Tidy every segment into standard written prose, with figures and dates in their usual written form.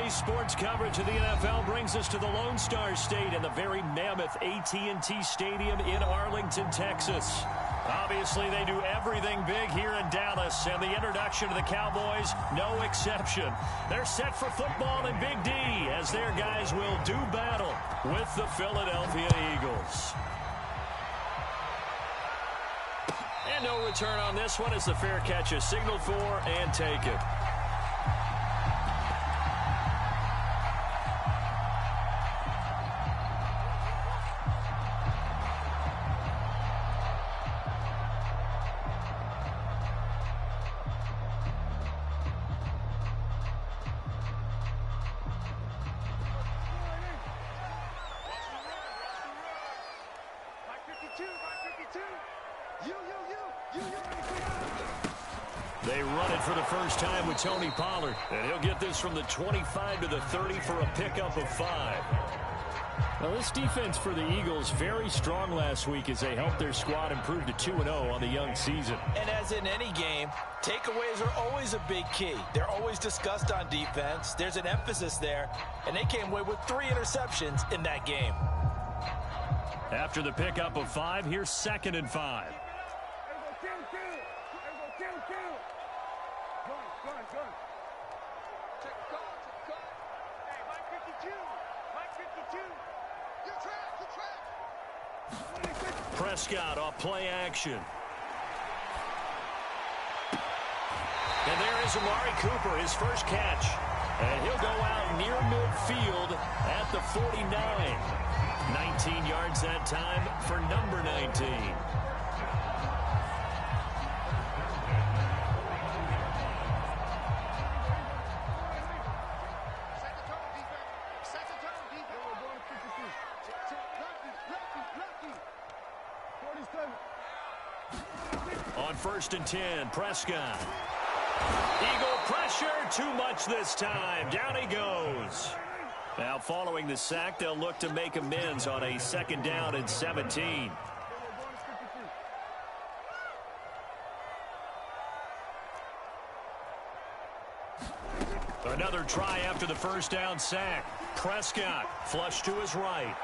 Today's sports coverage of the NFL brings us to the Lone Star State and the very mammoth AT&T Stadium in Arlington, Texas. Obviously, they do everything big here in Dallas, and the introduction to the Cowboys, no exception. They're set for football in Big D as their guys will do battle with the Philadelphia Eagles. And no return on this one as the fair catch is signaled for and taken. They run it for the first time with Tony Pollard. And he'll get this from the 25 to the 30 for a pickup of 5. Well, this defense for the Eagles very strong last week as they helped their squad improve to 2-0 on the young season. And as in any game, takeaways are always a big key. They're always discussed on defense. There's an emphasis there, and they came away with 3 interceptions in that game. After the pickup of 5, here's 2nd and 5. Prescott off play action. And there is Amari Cooper, his first catch. And he'll go out near midfield at the 49. 19 yards that time for number 19. On 1st and 10, Prescott. Eagle pressure, too much this time. Down he goes. Now following the sack, they'll look to make amends on a 2nd down and 17. Another try after the 1st down sack. Prescott flush to his right.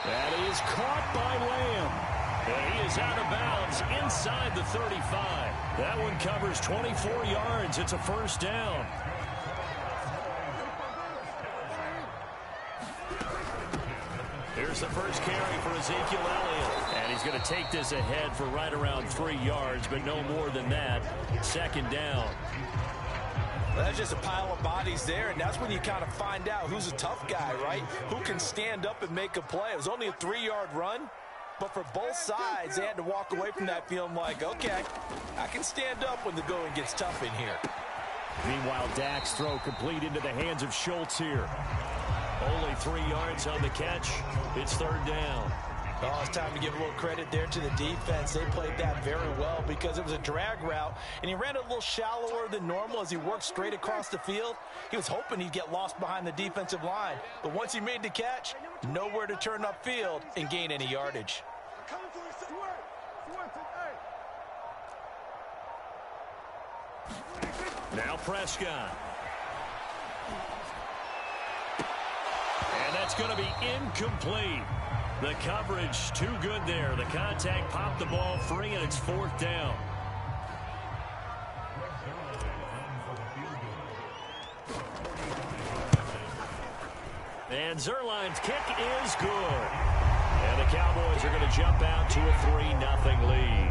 That is caught by Lamb. And he is out of bounds inside the 35. That one covers 24 yards. It's a 1st down. Here's the first carry for Ezekiel Elliott. And he's going to take this ahead for right around 3 yards, but no more than that. 2nd down. Well, that's just a pile of bodies there, and that's when you kind of find out who's a tough guy, right? Who can stand up and make a play. It was only a 3-yard run. But for both sides, they had to walk away from that feeling like, okay, I can stand up when the going gets tough in here. Meanwhile, Dak's throw complete into the hands of Schultz here. Only 3 yards on the catch. It's 3rd down. Oh, it's time to give a little credit there to the defense. They played that very well because it was a drag route, and he ran it a little shallower than normal as he worked straight across the field. He was hoping he'd get lost behind the defensive line. But once he made the catch, nowhere to turn upfield and gain any yardage. Now Prescott. And that's going to be incomplete. The coverage too good there. The contact popped the ball free, and it's 4th down. And Zuerlein's kick is good. And the Cowboys are going to jump out to a 3-0 lead.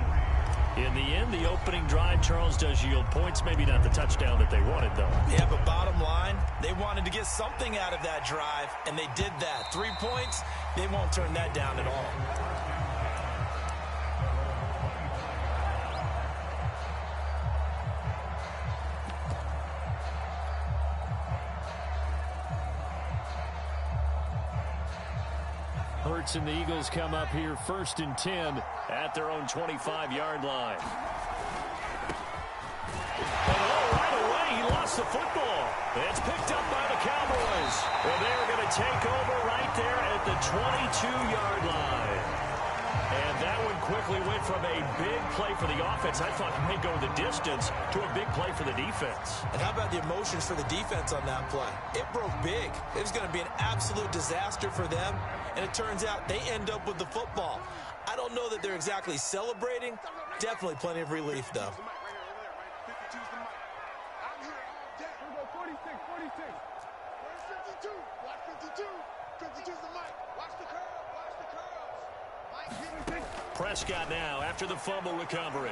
In the end, the opening drive, Charles, does yield points. Maybe not the touchdown that they wanted, though. Yeah, but bottom line, they wanted to get something out of that drive, and they did that. 3 points, they won't turn that down at all. Hurts and the Eagles come up here 1st and 10 at their own 25-yard line. And right away, he lost the football. It's picked up by the Cowboys. And they're going to take over right there at the 22-yard line. And that one quickly went from a big play for the offense, I thought might go the distance, to a big play for the defense. And how about the emotions for the defense on that play? It broke big. It was going to be an absolute disaster for them, and it turns out they end up with the football. I don't know that they're exactly celebrating. Definitely plenty of relief, though. Prescott now after the fumble recovery.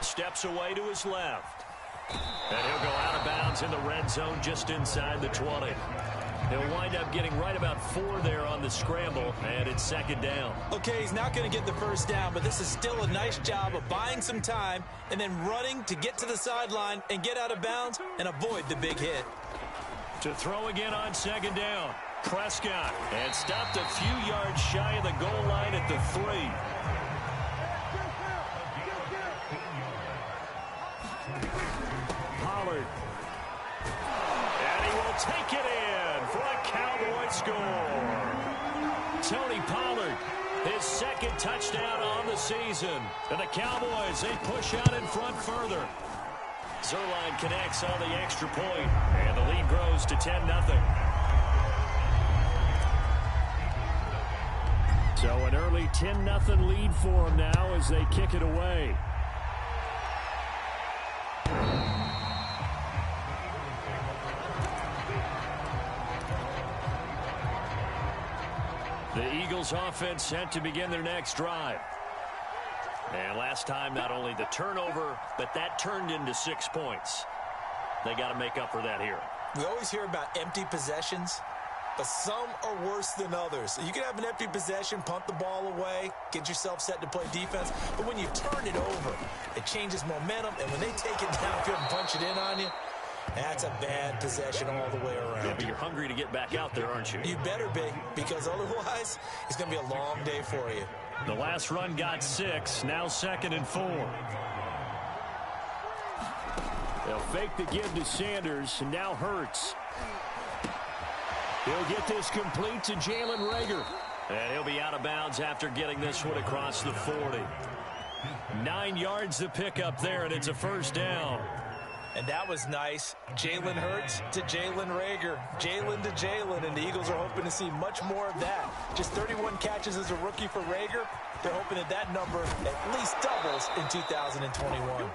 Steps away to his left. And he'll go out of bounds in the red zone just inside the 20. He'll wind up getting right about 4 there on the scramble, and it's second down. Okay, he's not going to get the first down, but this is still a nice job of buying some time and then running to get to the sideline and get out of bounds and avoid the big hit. To throw again on second down. Prescott, and stopped a few yards shy of the goal line at the 3. Pollard. And he will take it in for a Cowboy score. Tony Pollard, his second touchdown on the season. And the Cowboys, they push out in front further. Zuerlein connects on the extra point, and the lead grows to 10-0. So an early 10-0 lead for them now as they kick it away. The Eagles offense set to begin their next drive. And last time, not only the turnover, but that turned into 6 points. They got to make up for that here. We always hear about empty possessions, but some are worse than others. You can have an empty possession, punt the ball away, get yourself set to play defense, but when you turn it over, it changes momentum, and when they take it downfield and punch it in on you, that's a bad possession all the way around. Yeah, but you're hungry to get back out there, aren't you? You better be, because otherwise, it's going to be a long day for you. The last run got 6, now 2nd and 4. They'll fake the give to Sanders, and now Hurts. He'll get this complete to Jalen Reagor. And he'll be out of bounds after getting this one across the 40. 9 yards to pick up there, and it's a first down. And that was nice. Jalen Hurts to Jalen Reagor. Jalen to Jalen, and the Eagles are hoping to see much more of that. Just 31 catches as a rookie for Reagor. They're hoping that that number at least doubles in 2021.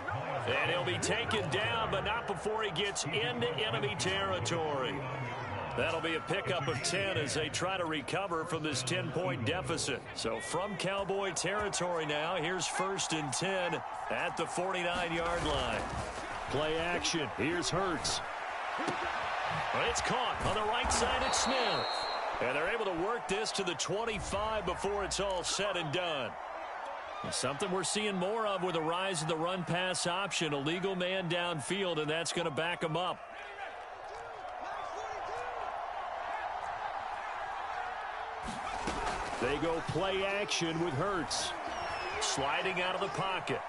And he'll be taken down, but not before he gets into enemy territory. That'll be a pickup of 10 as they try to recover from this 10-point deficit. So from Cowboy territory now, here's 1st and 10 at the 49-yard line. Play action. Here's Hurts. But it's caught on the right side at Smith. And they're able to work this to the 25 before it's all said and done. Something we're seeing more of with the rise of the run-pass option. A legal man downfield, and that's going to back him up. They go play action with Hurts. Sliding out of the pocket.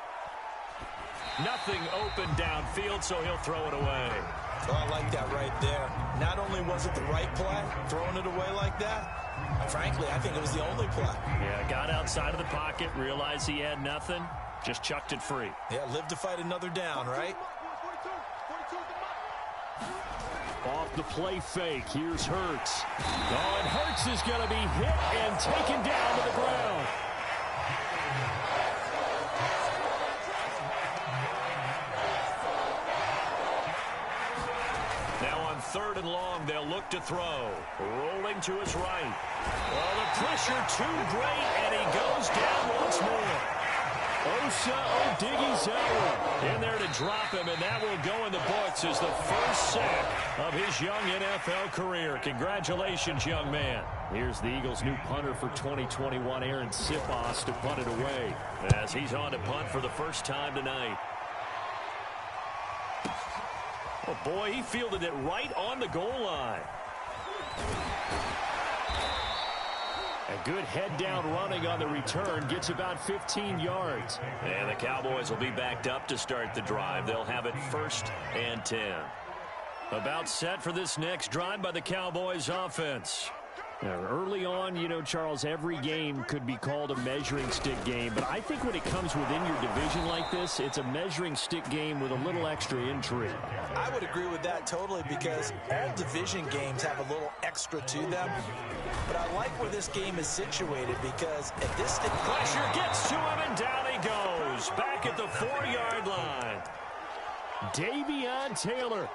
Nothing open downfield, so he'll throw it away. Oh, I like that right there. Not only was it the right play, throwing it away like that, frankly, I think it was the only play. Yeah, got outside of the pocket, realized he had nothing, just chucked it free. Yeah, live to fight another down, right? Off the play fake, here's Hurts. Oh, and Hurts is going to be hit and taken down to the ground. Now on 3rd and long, they'll look to throw. Rolling to his right. Well, the pressure too great, and he goes down once more. Osa Odighizuwa in there to drop him, and that will go in the books as the first sack of his young NFL career. Congratulations, young man. Here's the Eagles' new punter for 2021, Aaron Siposs, to punt it away as he's on to punt for the first time tonight. Oh, boy, he fielded it right on the goal line. A good head-down running on the return. Gets about 15 yards. And the Cowboys will be backed up to start the drive. They'll have it 1st and 10. About set for this next drive by the Cowboys offense. Early on, you know, Charles, every game could be called a measuring stick game. But I think when it comes within your division like this, it's a measuring stick game with a little extra intrigue. I would agree with that totally because all division games have a little extra to them. But I like where this game is situated because at this stage... Pressure gets to him and down he goes. Back at the 4-yard line. Davion Taylor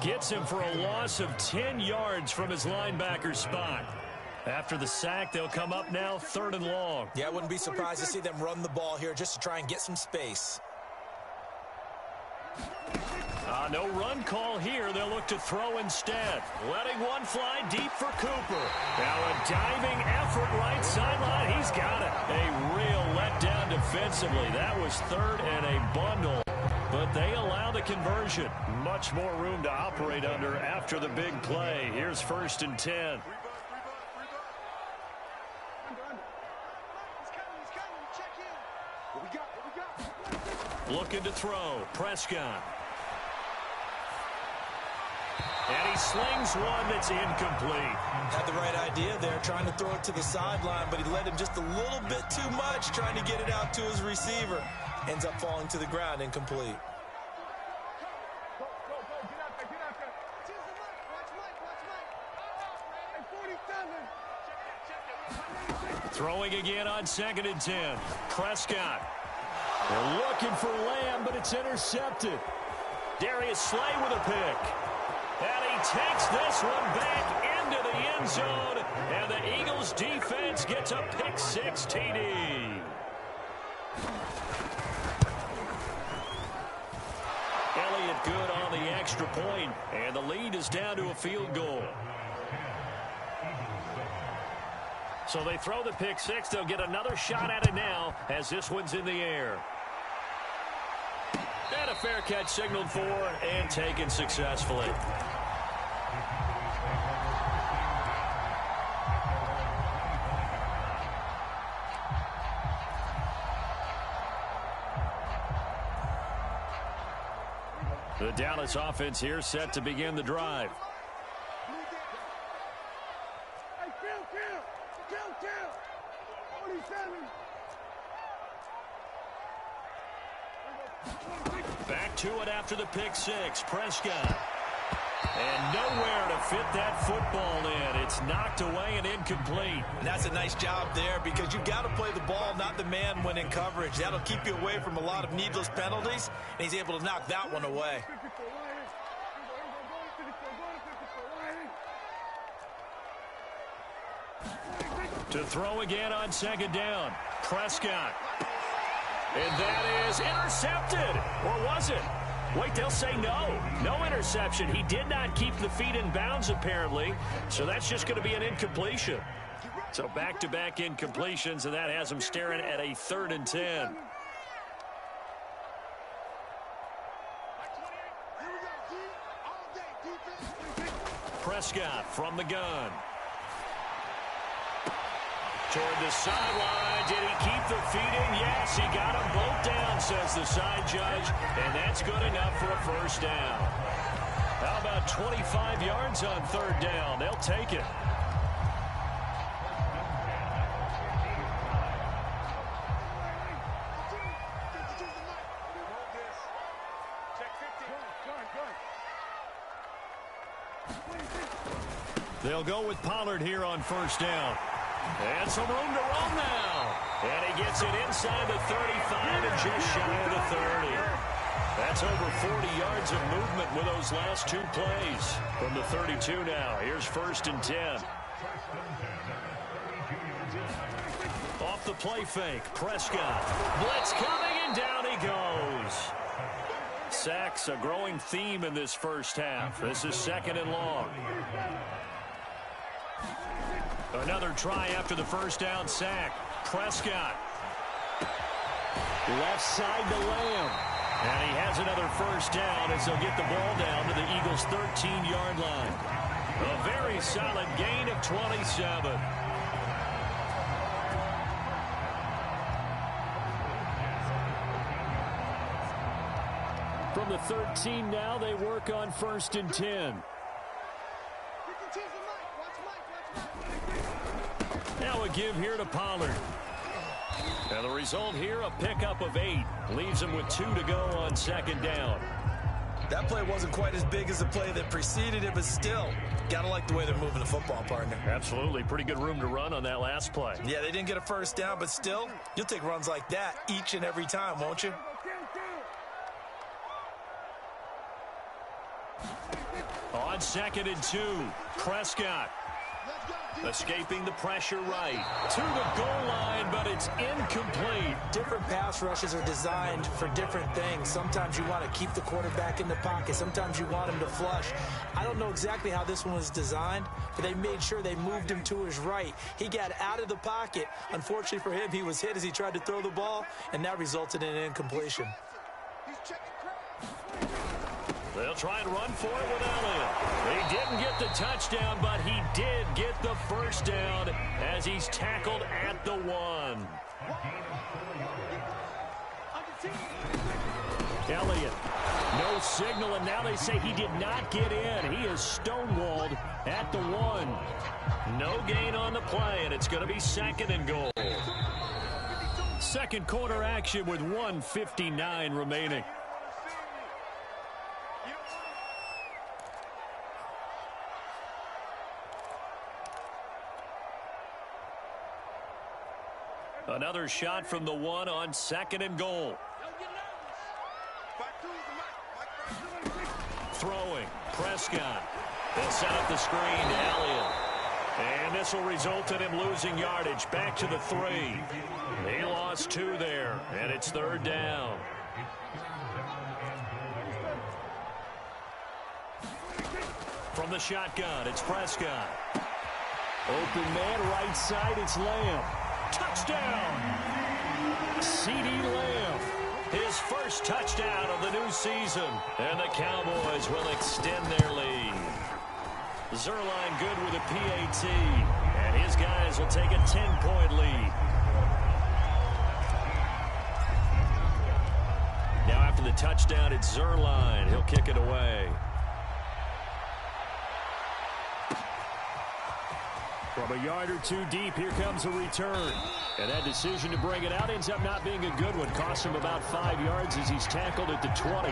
gets him for a loss of 10 yards from his linebacker spot. After the sack, they'll come up now 3rd and long. Yeah, I wouldn't be surprised to see them run the ball here just to try and get some space. No run call here. They'll look to throw instead. Letting one fly deep for Cooper. Now a diving effort right sideline. He's got it. A real letdown defensively. That was 3rd and a bundle. But they allow the conversion. Much more room to operate under after the big play. Here's 1st and 10. Looking to throw. Prescott. And he slings one that's incomplete. Had the right idea there, trying to throw it to the sideline, but he led him just a little bit too much, trying to get it out to his receiver. Ends up falling to the ground, incomplete. Throwing again on 2nd and 10. Prescott. They're looking for Lamb, but it's intercepted. Darius Slay with a pick. And he takes this one back into the end zone. And the Eagles defense gets a pick-6 TD. Elliott good on the extra point, and the lead is down to a field goal. So they throw the pick-6. They'll get another shot at it now as this one's in the air. And a fair catch signaled for and taken successfully. The Dallas offense here set to begin the drive. Back to it after the pick-6. Prescott. And nowhere to fit that football in. It's knocked away and incomplete. And that's a nice job there because you've got to play the ball, not the man when in coverage. That'll keep you away from a lot of needless penalties, and he's able to knock that one away. To throw again on 2nd down. Prescott. And that is intercepted. Or was it? Wait, they'll say no. No interception. He did not keep the feet in bounds, apparently. So that's just going to be an incompletion. So back-to-back incompletions, and that has him staring at a 3rd and 10. Prescott from the gun. Toward the sideline. Did he keep the feet in? Yes, he got them both down, says the side judge. And that's good enough for a 1st down. How about 25 yards on 3rd down? They'll take it. They'll go with Pollard here on 1st down. And some room to run now. And he gets it inside the 35 and just shy of the 30. That's over 40 yards of movement with those last 2 plays. From the 32 now, here's 1st and 10. Off the play fake, Prescott. Blitz coming, and down he goes. Sacks, a growing theme in this first half. This is 2nd and long. Another try after the 1st down sack. Prescott. Left side to Lamb. And he has another 1st down as they'll get the ball down to the Eagles' 13-yard line. A very solid gain of 27. From the 13 now, they work on 1st and 10. Now a give here to Pollard. And the result here, a pickup of 8. Leaves him with 2 to go on second down. That play wasn't quite as big as the play that preceded it, but still, got to like the way they're moving the football, partner. Absolutely. Pretty good room to run on that last play. Yeah, they didn't get a first down, but still, you'll take runs like that each and every time, won't you? On 2nd and 2, Prescott. Escaping the pressure right. To the goal line, but it's incomplete. Different pass rushes are designed for different things. Sometimes you want to keep the quarterback in the pocket. Sometimes you want him to flush. I don't know exactly how this one was designed, but they made sure they moved him to his right. He got out of the pocket. Unfortunately for him, he was hit as he tried to throw the ball, and that resulted in an incompletion. They'll try and run for it with Elliott. He didn't get the touchdown, but he did get the first down as he's tackled at the 1. Elliott, no signal, and now they say he did not get in. He is stonewalled at the 1. No gain on the play, and it's going to be 2nd and goal. Second quarter action with 1:59 remaining. Another shot from the 1 on 2nd and goal. Throwing, Prescott. They'll set up the screen to Elliott. And this will result in him losing yardage. Back to the 3. He lost 2 there, and it's 3rd down. From the shotgun, it's Prescott. Open man, right side, it's Lamb. Touchdown! CeeDee Lamb, his first touchdown of the new season. And the Cowboys will extend their lead. Zuerlein good with a PAT. And his guys will take a 10-point lead. Now after the touchdown, it's Zuerlein. He'll kick it away. From a yard or 2 deep, here comes a return. And that decision to bring it out ends up not being a good one. Costs him about 5 yards as he's tackled at the 20.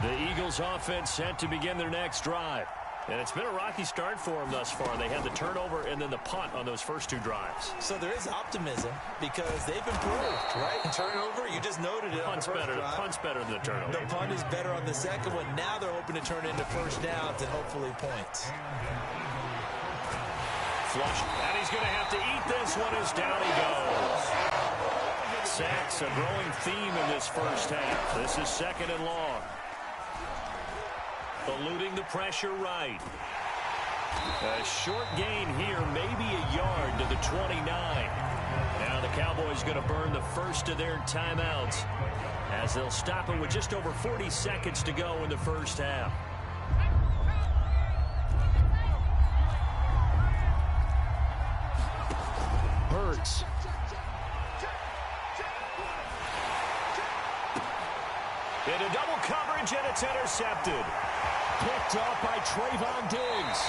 The Eagles offense set to begin their next drive. And it's been a rocky start for them thus far. They had the turnover and then the punt on those first 2 drives. So there is optimism because they've improved, right? Turnover, you just noted it. Punt's better than the turnover. The punt is better on the second one. Now they're hoping to turn it into first downs and hopefully points. Flush. And he's going to have to eat this one as down he goes. Sacks, a growing theme in this first half. This is 2nd and long. Eluding the pressure right. A short gain here, maybe a yard to the 29. Now the Cowboys going to burn the first of their timeouts as they'll stop it with just over 40 seconds to go in the first half. Hurts. Into double coverage, and it's intercepted. Picked off by Trayvon Diggs.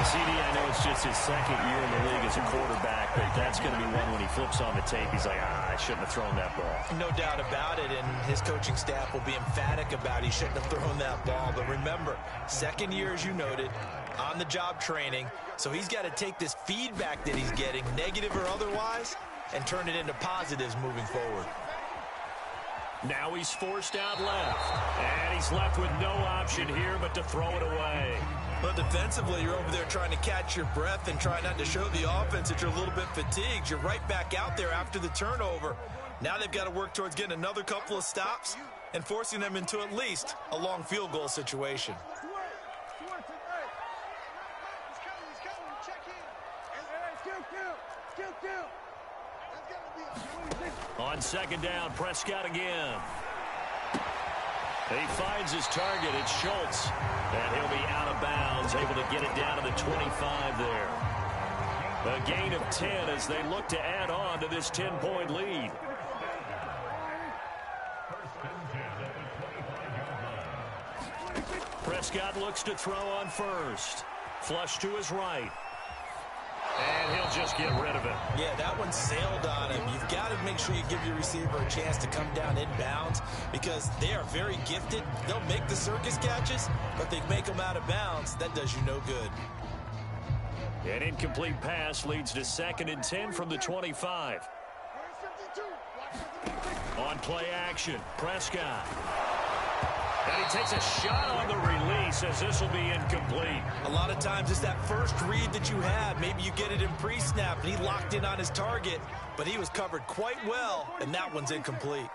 CD, I know it's just his 2nd year in the league as a quarterback, but that's going to be one when he flips on the tape. He's like, I shouldn't have thrown that ball. No doubt about it, and his coaching staff will be emphatic about he shouldn't have thrown that ball. But remember, 2nd year, as you noted, on-the-job training, so he's got to take this feedback that he's getting, negative or otherwise, and turn it into positives moving forward. Now he's forced out left, and he's left with no option here but to throw it away. But defensively, you're over there trying to catch your breath and try not to show the offense that you're a little bit fatigued. You're right back out there after the turnover. Now they've got to work towards getting another couple of stops and forcing them into at least a long field goal situation. On 2nd down, Prescott again. He finds his target. It's Schultz. And he'll be out of bounds, able to get it down to the 25 there. A gain of 10 as they look to add on to this 10-point lead. Prescott looks to throw on first. Flush to his right. And he'll just get rid of it. Yeah, that one sailed on him. You've got to make sure you give your receiver a chance to come down inbounds because they are very gifted. They'll make the circus catches, but they make them out of bounds. That does you no good. An incomplete pass leads to 2nd and 10 from the 25. On play action, Prescott. And he takes a shot on the release as this will be incomplete. A lot of times it's that first read that you had. Maybe you get it in pre-snap and he locked in on his target, but he was covered quite well, and that one's incomplete.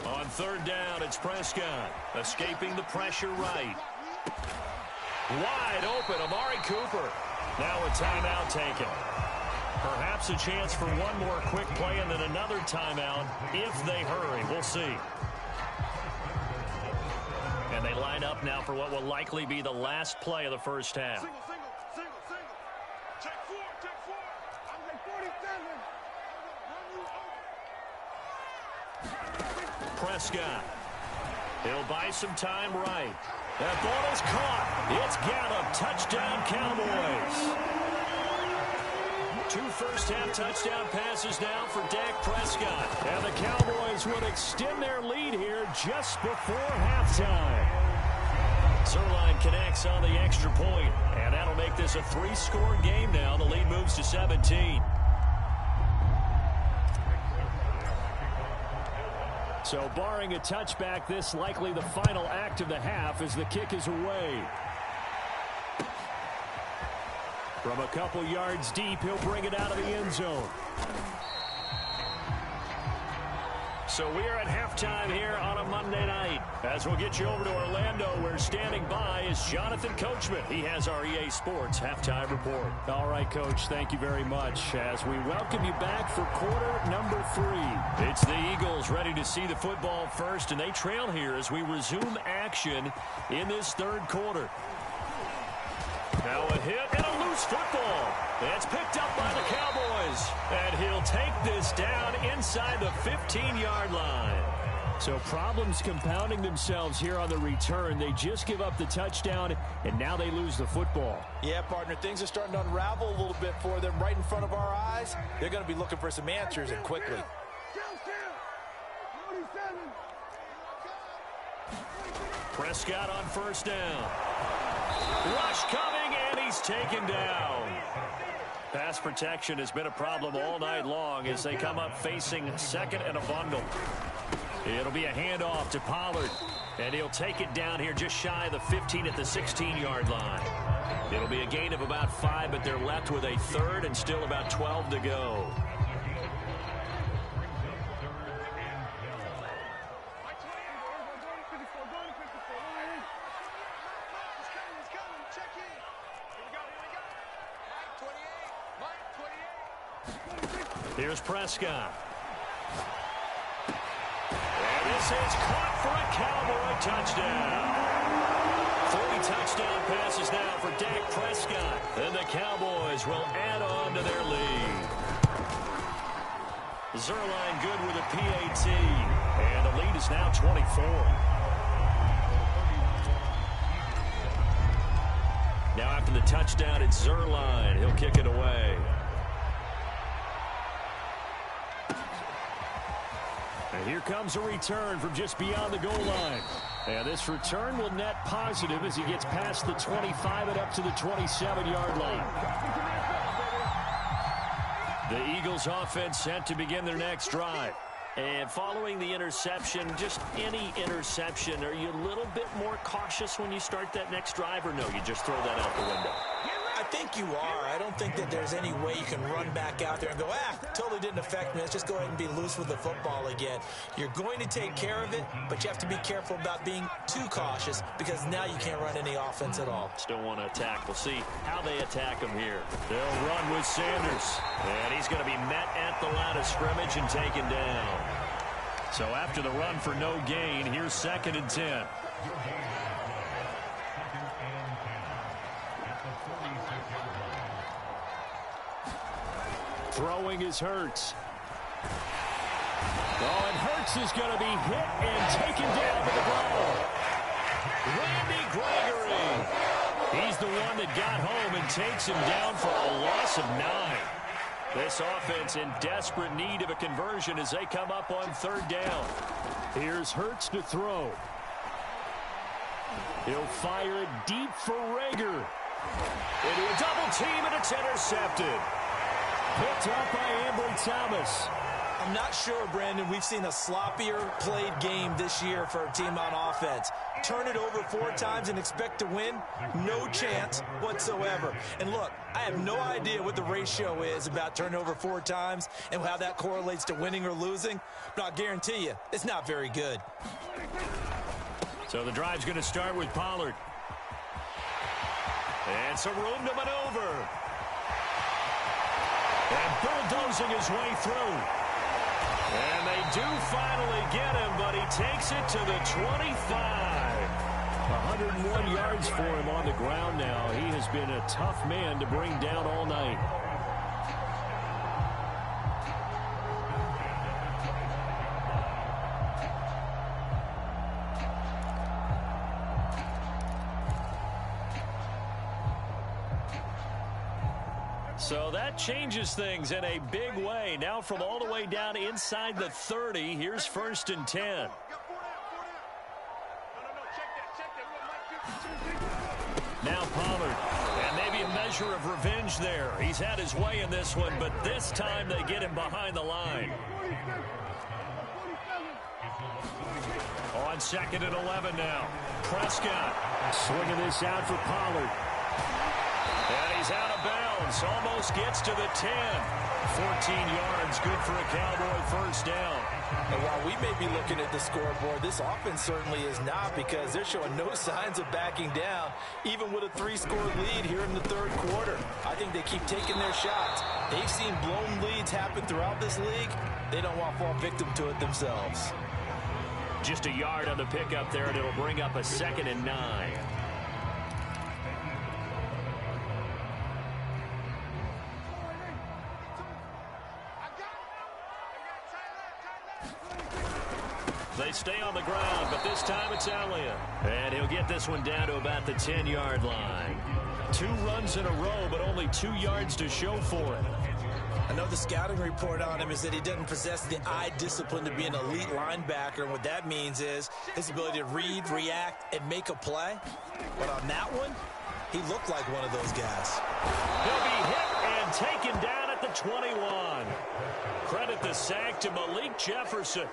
On 3rd down, it's Prescott. Escaping the pressure right. Wide open, Amari Cooper. Now a timeout taken. Perhaps a chance for one more quick play and then another timeout if they hurry. We'll see. And they line up now for what will likely be the last play of the first half. Single. Check four. I'm like 47. Prescott. He'll buy some time right. That ball is caught. It's Gallup. Touchdown, Cowboys. 2 first-half touchdown passes now for Dak Prescott. And the Cowboys would extend their lead here just before halftime. Zuerlein connects on the extra point, and that'll make this a 3-score game now. The lead moves to 17. So barring a touchback, this likely the final act of the half as the kick is away. From a couple yards deep, he'll bring it out of the end zone. So we are at halftime here on a Monday night. As we'll get you over to Orlando, where standing by is Jonathan Coachman. He has our EA Sports halftime report. All right, Coach, thank you very much. As we welcome you back for quarter number 3. It's the Eagles ready to see the football first, and they trail here as we resume action in this 3rd quarter. Now a hit and a loose football. It's picked up by the Cowboys. And he'll take this down inside the 15-yard line. So problems compounding themselves here on the return. They just give up the touchdown, and now they lose the football. Yeah, partner, things are starting to unravel a little bit for them right in front of our eyes. They're going to be looking for some answers, and quickly. Prescott on 1st down. Rush coming, and he's taken down. Pass protection has been a problem all night long as they come up facing 2nd and a bundle. It'll be a handoff to Pollard, and he'll take it down here just shy of the 15 at the 16-yard line. It'll be a gain of about 5, but they're left with a 3rd and still about 12 to go. Here's Prescott. And this is caught for a Cowboy touchdown. 40 touchdown passes now for Dak Prescott. And the Cowboys will add on to their lead. Zuerlein good with a PAT. And the lead is now 24. Now after the touchdown, it's Zuerlein. He'll kick it away. And here comes a return from just beyond the goal line. And this return will net positive as he gets past the 25 and up to the 27-yard line. The Eagles offense set to begin their next drive. And following the interception, just any interception, are you a little bit more cautious when you start that next drive, or no, you just throw that out the window? I think you are. I don't think that there's any way you can run back out there and go, totally didn't affect me. Let's just go ahead and be loose with the football again. You're going to take care of it, but you have to be careful about being too cautious because now you can't run any offense at all. Still want to attack. We'll see how they attack him here. They'll run with Sanders, and he's going to be met at the line of scrimmage and taken down. So after the run for no gain, here's 2nd and 10. Throwing is Hurts. Oh, and Hurts is going to be hit and taken down to the ground. Randy Gregory. He's the one that got home and takes him down for a loss of 9. This offense in desperate need of a conversion as they come up on 3rd down. Here's Hurts to throw. He'll fire it deep for Rager. Into a double team, and it's intercepted. Picked up by Ambry Thomas. I'm not sure, Brandon, we've seen a sloppier played game this year for a team on offense. Turn it over 4 times and expect to win? No chance whatsoever. And look, I have no idea what the ratio is about turning over 4 times and how that correlates to winning or losing, but I'll guarantee you, it's not very good. So the drive's going to start with Pollard. And some room to maneuver. And bulldozing his way through. And they do finally get him, but he takes it to the 25. 101 yards for him on the ground now. He has been a tough man to bring down all night. So that changes things in a big way. Now from all the way down inside the 30, here's 1st and 10. Now Pollard, and maybe a measure of revenge there. He's had his way in this one, but this time they get him behind the line. On 2nd and 11 now. Prescott swinging this out for Pollard. And he's out of bounds. Almost gets to the 10. 14 yards, good for a Cowboy 1st down. And while we may be looking at the scoreboard, this offense certainly is not, because they're showing no signs of backing down, even with a 3-score lead here in the 3rd quarter. I think they keep taking their shots. They've seen blown leads happen throughout this league. They don't want to fall victim to it themselves. Just a yard on the pickup there, and it'll bring up a 2nd and 9. They stay on the ground, but this time it's Elliott. And he'll get this one down to about the 10-yard line. 2 runs in a row, but only 2 yards to show for it. I know the scouting report on him is that he doesn't possess the eye discipline to be an elite linebacker. And what that means is his ability to read, react, and make a play. But on that one, he looked like one of those guys. He'll be hit and taken down at the 21. Credit the sack to Malik Jefferson.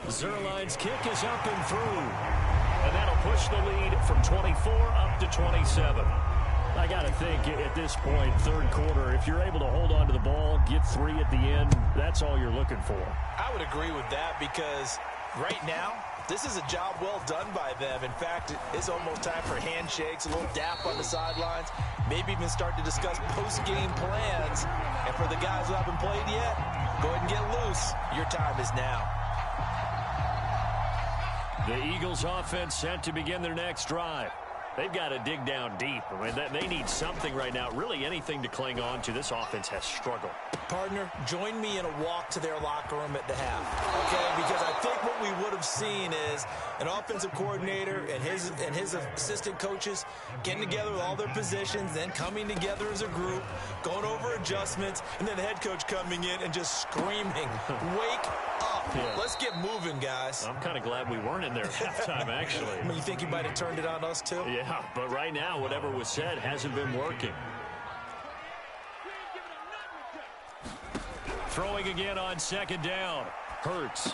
Zerline's kick is up and through. And that'll push the lead from 24 up to 27. I got to think at this point, 3rd quarter, if you're able to hold on to the ball, get 3 at the end, that's all you're looking for. I would agree with that, because right now, this is a job well done by them. In fact, it's almost time for handshakes, a little dap on the sidelines, maybe even start to discuss post-game plans. And for the guys who haven't played yet, go ahead and get loose. Your time is now. The Eagles offense set to begin their next drive. They've got to dig down deep. I mean, they need something right now, really anything to cling on to. This offense has struggled. Partner, join me in a walk to their locker room at the half, okay? Because I think what we would have seen is an offensive coordinator and his assistant coaches getting together with all their positions, then coming together as a group, going over adjustments, and then the head coach coming in and just screaming, wake up. Yeah. Let's get moving, guys. I'm kind of glad we weren't in there at halftime, actually. I mean, you think he might have turned it on us, too? Yeah, but right now, whatever was said hasn't been working. Throwing again on 2nd down. Hurts.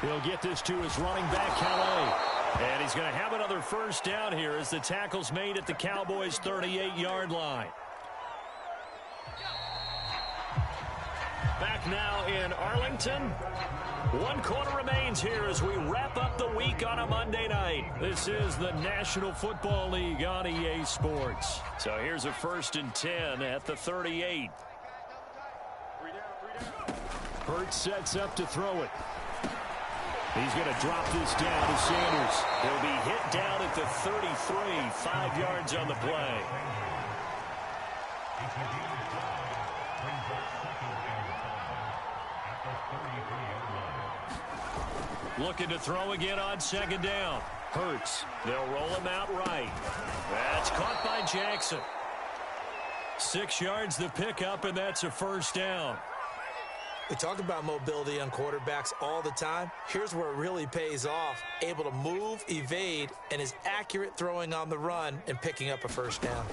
He'll get this to his running back, Calais. And he's going to have another 1st down here as the tackle's made at the Cowboys' 38-yard line. Back now in Arlington. 1 quarter remains here as we wrap up the week on a Monday night. This is the National Football League on EA Sports. So here's a 1st and 10 at the 38. Hurts sets up to throw it. He's going to drop this down to Sanders. He'll be hit down at the 33, 5 yards on the play. Looking to throw again on second down. Hurts. They'll roll him out right. That's caught by Jackson. 6 yards the pickup, and that's a first down. We talk about mobility on quarterbacks all the time. Here's where it really pays off. Able to move, evade, and is accurate throwing on the run and picking up a first down.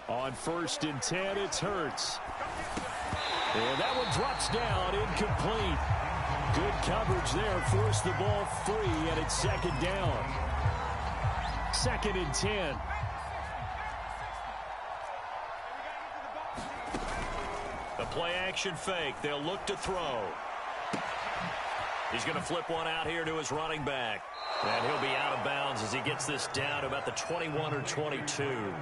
On 1st and 10, it's Hurts. And that one drops down, incomplete. Good coverage there, forced the ball free, and it's second down. 2nd and 10. The play-action fake. They'll look to throw. He's going to flip one out here to his running back. And he'll be out of bounds as he gets this down to about the 21 or 22.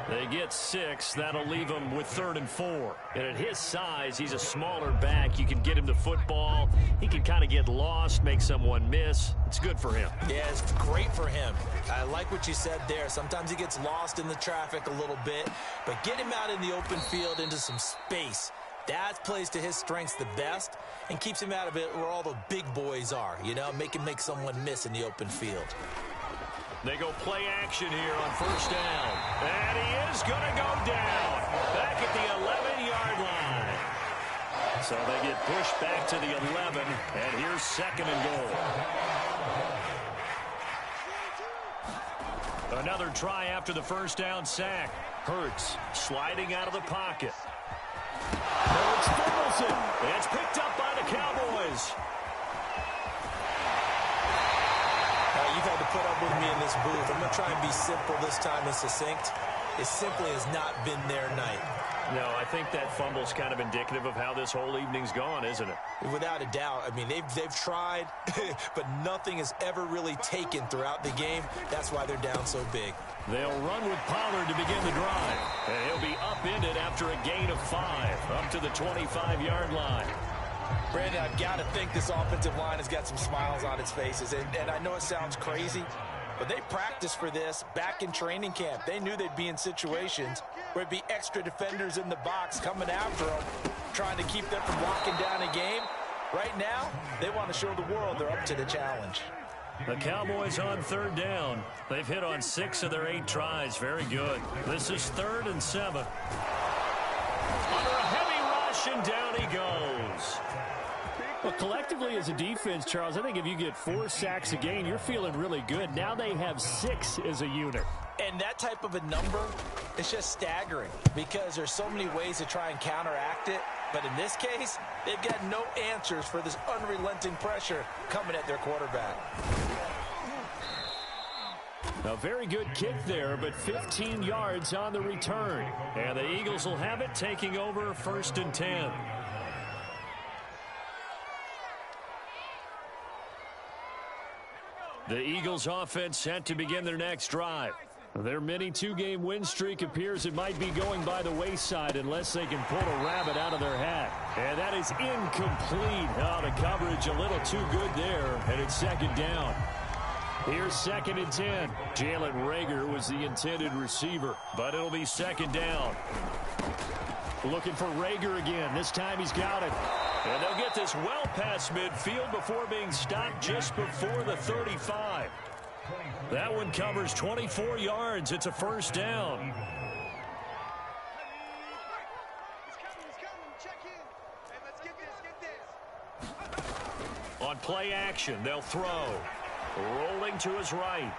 They get 6. That'll leave him with 3rd and 4. And at his size, he's a smaller back. You can get him the football. He can kind of get lost, make someone miss. It's good for him. Yeah, it's great for him. I like what you said there. Sometimes he gets lost in the traffic a little bit. But get him out in the open field into some space. That plays to his strengths the best and keeps him out of it where all the big boys are. You know, make someone miss in the open field. They go play action here on 1st down. And he is going to go down. Back at the 11-yard line. So they get pushed back to the 11. And here's 2nd and goal. Another try after the 1st down sack. Hurts sliding out of the pocket. Hurts fumbles it. It's picked up by the Cowboys. You've had to put up with me in this booth. I'm going to try and be simple this time and succinct. It simply has not been their night. No, I think that fumble's kind of indicative of how this whole evening's gone, isn't it? Without a doubt. I mean, they've tried, but nothing has ever really taken throughout the game. That's why they're down so big. They'll run with Pollard to begin the drive. And he'll be upended after a gain of 5, up to the 25-yard line. Brandon, I've got to think this offensive line has got some smiles on its faces. And I know it sounds crazy, but they practiced for this back in training camp. They knew they'd be in situations where it'd be extra defenders in the box coming after them, trying to keep them from locking down a game. Right now, they want to show the world they're up to the challenge. The Cowboys on 3rd down. They've hit on 6 of their 8 tries. Very good. This is 3rd and 7. Under a heavy rush, and down he goes. Well, collectively as a defense, Charles, I think if you get 4 sacks a game, you're feeling really good. Now they have 6 as a unit. And that type of a number is just staggering because there's so many ways to try and counteract it. But in this case, they've got no answers for this unrelenting pressure coming at their quarterback. A very good kick there, but 15 yards on the return. And the Eagles will have it, taking over 1st and 10. The Eagles offense set to begin their next drive. Their mini 2-game win streak appears it might be going by the wayside unless they can pull a rabbit out of their hat. And that is incomplete. Oh, the coverage a little too good there, and it's 2nd down. Here's 2nd and 10. Jalen Reagor was the intended receiver, but it'll be 2nd down. Looking for Reagor again. This time he's got it. And they'll get this well past midfield before being stopped just before the 35. That one covers 24 yards. It's a 1st down. On play action, they'll throw. Rolling to his right.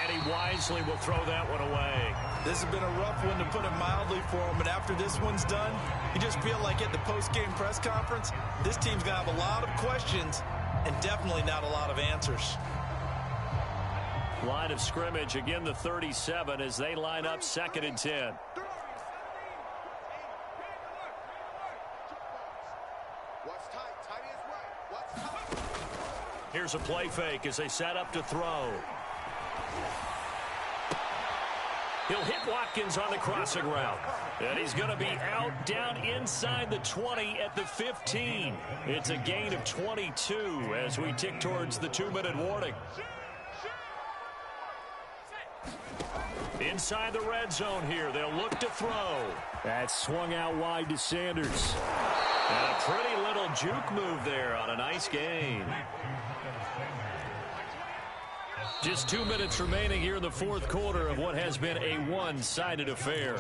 And he wisely will throw that one away. This has been a rough one, to put it mildly, for him. And after this one's done, you just feel like at the post-game press conference, this team's going to have a lot of questions and definitely not a lot of answers. Line of scrimmage, again the 37 as they line up 2nd and 10. Here's a play fake as they set up to throw. He'll hit Watkins on the crossing route. And he's going to be out down inside the 20 at the 15. It's a gain of 22 as we tick towards the 2-minute warning. Inside the red zone here. They'll look to throw. That swung out wide to Sanders. And a pretty little juke move there on a nice gain. Just 2 minutes remaining here in the fourth quarter of what has been a one-sided affair.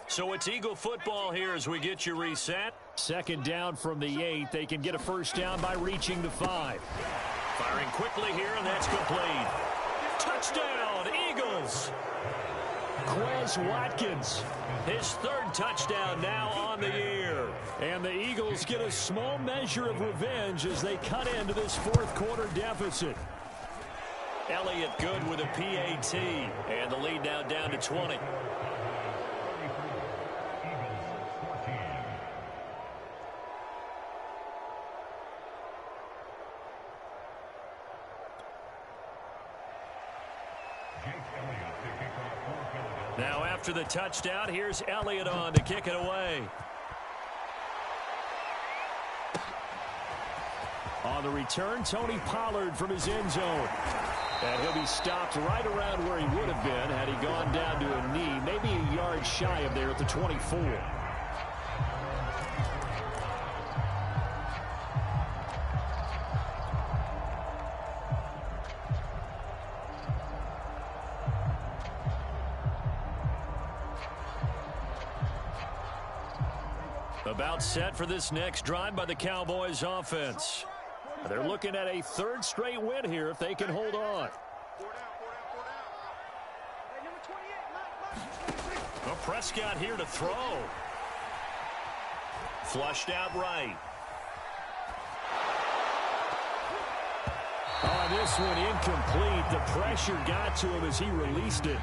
So it's Eagle football here as we get you reset. Second down from the 8. They can get a first down by reaching the 5. Firing quickly here, and that's complete. Touchdown, Eagles! Quez Watkins, his third touchdown now on the year. And the Eagles get a small measure of revenge as they cut into this fourth quarter deficit. Elliott good with a PAT, and the lead now down to 20. Now after the touchdown, here's Elliott on to kick it away. On the return, Tony Pollard from his end zone. And he'll be stopped right around where he would have been had he gone down to a knee, maybe a yard shy of there at the 24. About set for this next drive by the Cowboys offense. They're looking at a third straight win here if they can hold on. Well, Prescott here to throw. Flushed out right. Oh, this one incomplete. The pressure got to him as he released it.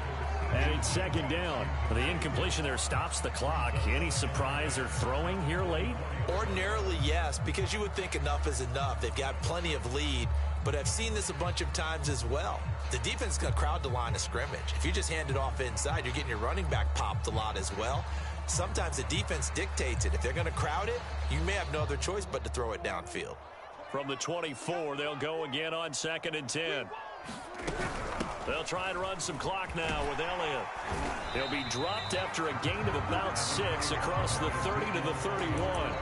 And it's second down. The incompletion there stops the clock. Any surprise they're throwing here late? Ordinarily, yes, because you would think enough is enough. They've got plenty of lead, but I've seen this a bunch of times as well. The defense is going to crowd the line of scrimmage. If you just hand it off inside, you're getting your running back popped a lot as well. Sometimes the defense dictates it. If they're going to crowd it, you may have no other choice but to throw it downfield. From the 24, they'll go again on 2nd and 10. They'll try and run some clock now with Elliott. He'll be dropped after a gain of about 6 across the 30 to the 31.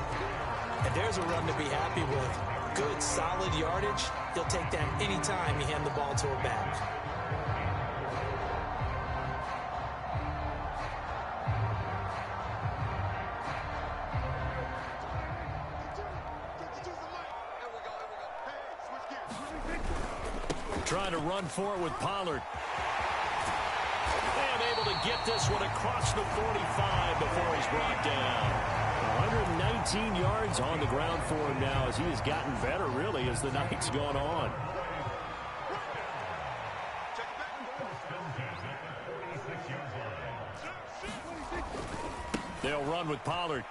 And there's a run to be happy with. Good, solid yardage. He'll take that anytime you hand the ball to a back. Trying to run for it with Pollard. And able to get this one across the 45 before he's brought down. 119 yards on the ground for him now as he has gotten better, really, as the night's gone on. They'll run with Pollard.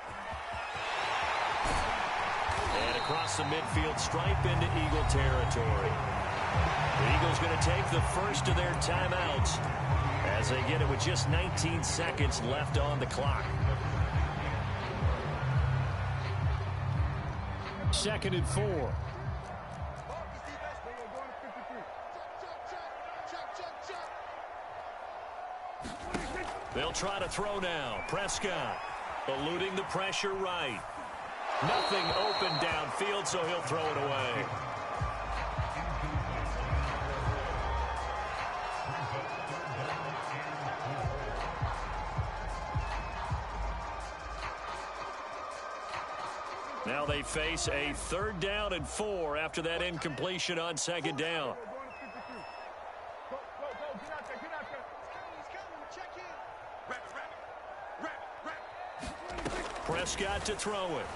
And across the midfield stripe into Eagle territory. The Eagles going to take the first of their timeouts as they get it with just 19 seconds left on the clock. 2nd and 4. They'll try to throw now. Prescott eluding the pressure right. Nothing open downfield, so he'll throw it away. Now they face a 3rd down and 4 after that incompletion on 2nd down. Prescott to throw it.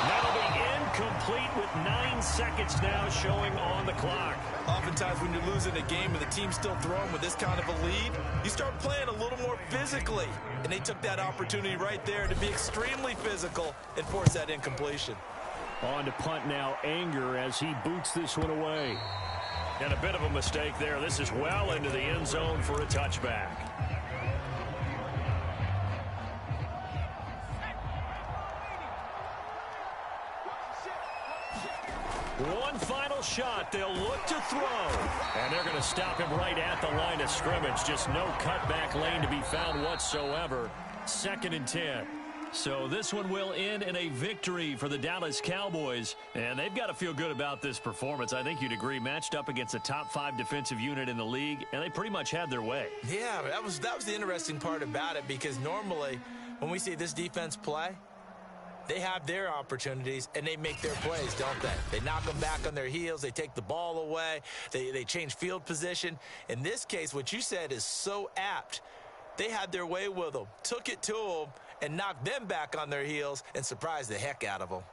That'll be incomplete with 9 seconds now showing on the clock. Oftentimes when you're losing a game and the team's still throwing with this kind of a lead, you start playing a little more physically. And they took that opportunity right there to be extremely physical and force that incompletion. On to punt now, Anger, as he boots this one away. And a bit of a mistake there. This is well into the end zone for a touchback. One final shot. They'll look to throw. And they're going to stop him right at the line of scrimmage. Just no cutback lane to be found whatsoever. 2nd and 10. So this one will end in a victory for the Dallas Cowboys. And they've got to feel good about this performance. I think you'd agree. Matched up against a top 5 defensive unit in the league. And they pretty much had their way. Yeah, that was the interesting part about it. Because normally when we see this defense play, they have their opportunities, and they make their plays, don't they? They knock them back on their heels. They take the ball away. They change field position. In this case, what you said is so apt. They had their way with them, took it to them, and knocked them back on their heels and surprised the heck out of them.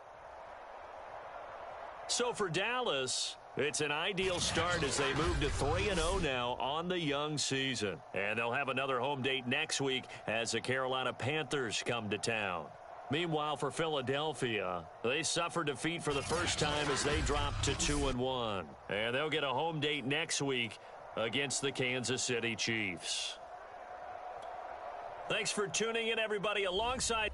So for Dallas, it's an ideal start as they move to 3-0 now on the young season. And they'll have another home date next week as the Carolina Panthers come to town. Meanwhile, for Philadelphia, they suffered defeat for the first time as they dropped to 2-1. And they'll get a home date next week against the Kansas City Chiefs. Thanks for tuning in, everybody. Alongside